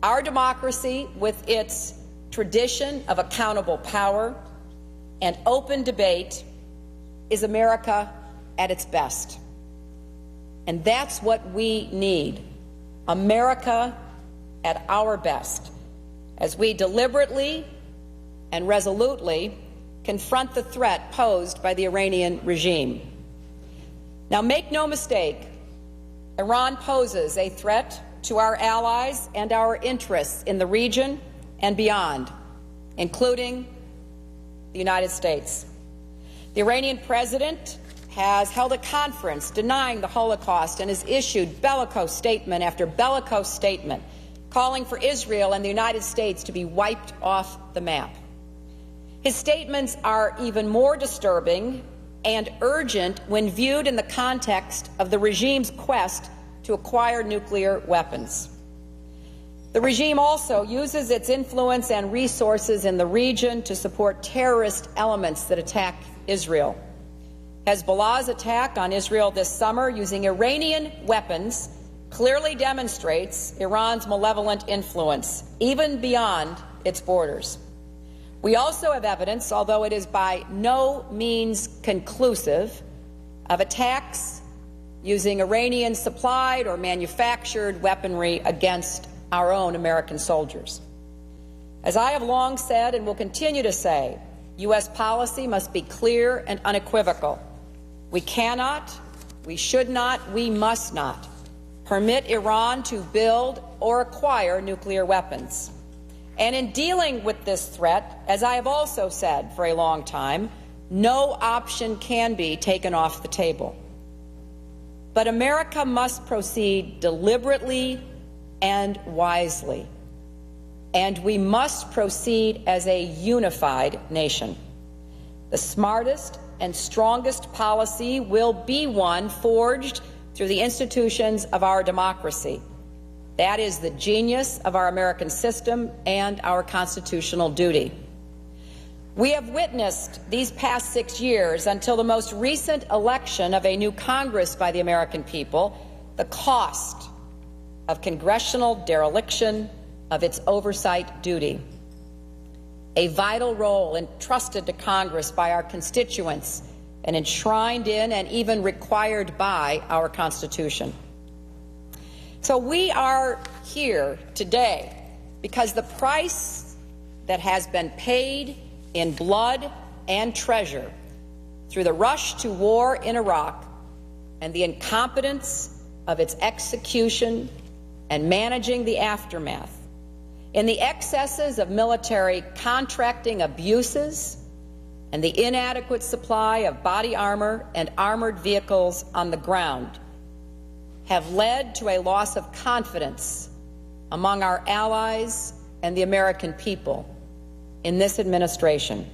Our democracy, with its tradition of accountable power and open debate, is America at its best. And that's what we need, America at our best, as we deliberately and resolutely confront the threat posed by the Iranian regime. Now, make no mistake, Iran poses a threat to our allies and our interests in the region and beyond, including the United States. The Iranian president has held a conference denying the Holocaust and has issued bellicose statement after bellicose statement, calling for Israel and the United States to be wiped off the map. His statements are even more disturbing and urgent when viewed in the context of the regime's quest to acquire nuclear weapons. The regime also uses its influence and resources in the region to support terrorist elements that attack Israel. Hezbollah's attack on Israel this summer using Iranian weapons clearly demonstrates Iran's malevolent influence, even beyond its borders. We also have evidence, although it is by no means conclusive, of attacks using Iranian-supplied or manufactured weaponry against our own American soldiers. As I have long said and will continue to say, U.S. policy must be clear and unequivocal. We cannot, we should not, we must not permit Iran to build or acquire nuclear weapons. And in dealing with this threat, as I have also said for a long time, no option can be taken off the table. But America must proceed deliberately and wisely. And we must proceed as a unified nation. The smartest and strongest policy will be one forged through the institutions of our democracy. That is the genius of our American system and our constitutional duty. We have witnessed these past 6 years, until the most recent election of a new Congress by the American people, the cost of congressional dereliction of its oversight duty. A vital role entrusted to Congress by our constituents and enshrined in and even required by our Constitution. So we are here today because the price that has been paid in blood and treasure through the rush to war in Iraq and the incompetence of its execution and managing the aftermath, in the excesses of military contracting abuses and the inadequate supply of body armor and armored vehicles on the ground, have led to a loss of confidence among our allies and the American people in this administration.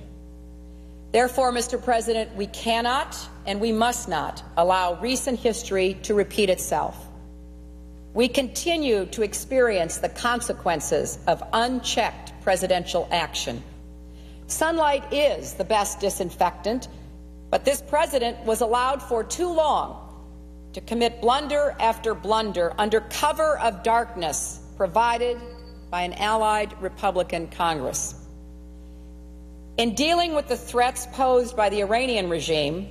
Therefore, Mr. President, we cannot and we must not allow recent history to repeat itself. We continue to experience the consequences of unchecked presidential action. Sunlight is the best disinfectant, but this president was allowed for too long to commit blunder after blunder under cover of darkness provided by an allied Republican Congress. In dealing with the threats posed by the Iranian regime,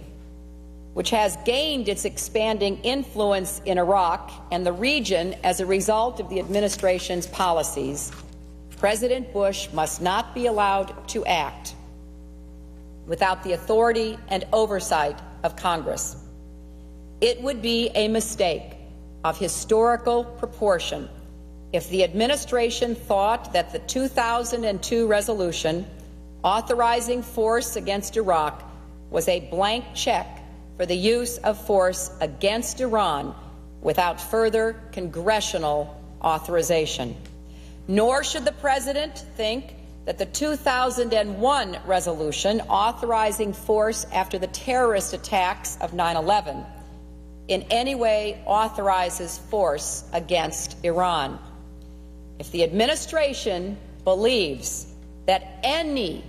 which has gained its expanding influence in Iraq and the region as a result of the administration's policies, President Bush must not be allowed to act without the authority and oversight of Congress. It would be a mistake of historical proportion if the administration thought that the 2002 resolution authorizing force against Iraq was a blank check for the use of force against Iran without further congressional authorization. Nor should the President think that the 2001 resolution authorizing force after the terrorist attacks of 9/11 in any way authorizes force against Iran. If the administration believes that any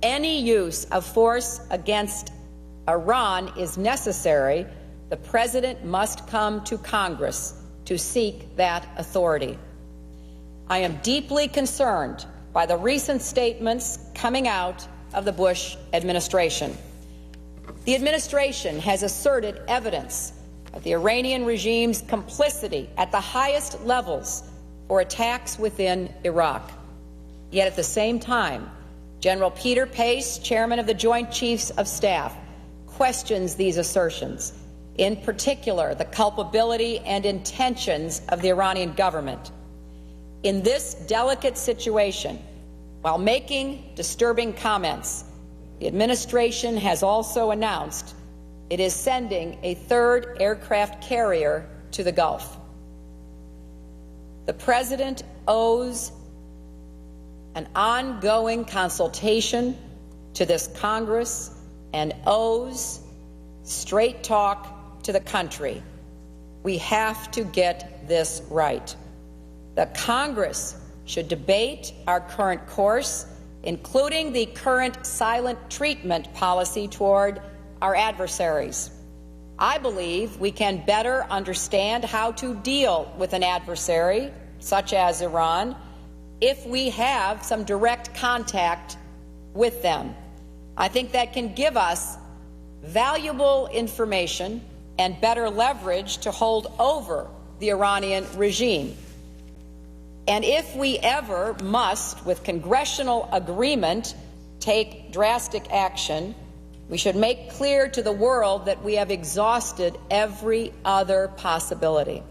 use of force against Iran is necessary, the President must come to Congress to seek that authority. I am deeply concerned by the recent statements coming out of the Bush administration. The administration has asserted evidence of the Iranian regime's complicity at the highest levels for attacks within Iraq. Yet at the same time, General Peter Pace, chairman of the Joint Chiefs of Staff, questions these assertions, in particular the culpability and intentions of the Iranian government. In this delicate situation, while making disturbing comments, the administration has also announced it is sending a third aircraft carrier to the Gulf. The President owes an ongoing consultation to this Congress and owes straight talk to the country. We have to get this right. The Congress should debate our current course, including the current silent treatment policy toward our adversaries. I believe we can better understand how to deal with an adversary, such as Iran, if we have some direct contact with them. I think that can give us valuable information and better leverage to hold over the Iranian regime. And if we ever must, with congressional agreement, take drastic action, we should make clear to the world that we have exhausted every other possibility.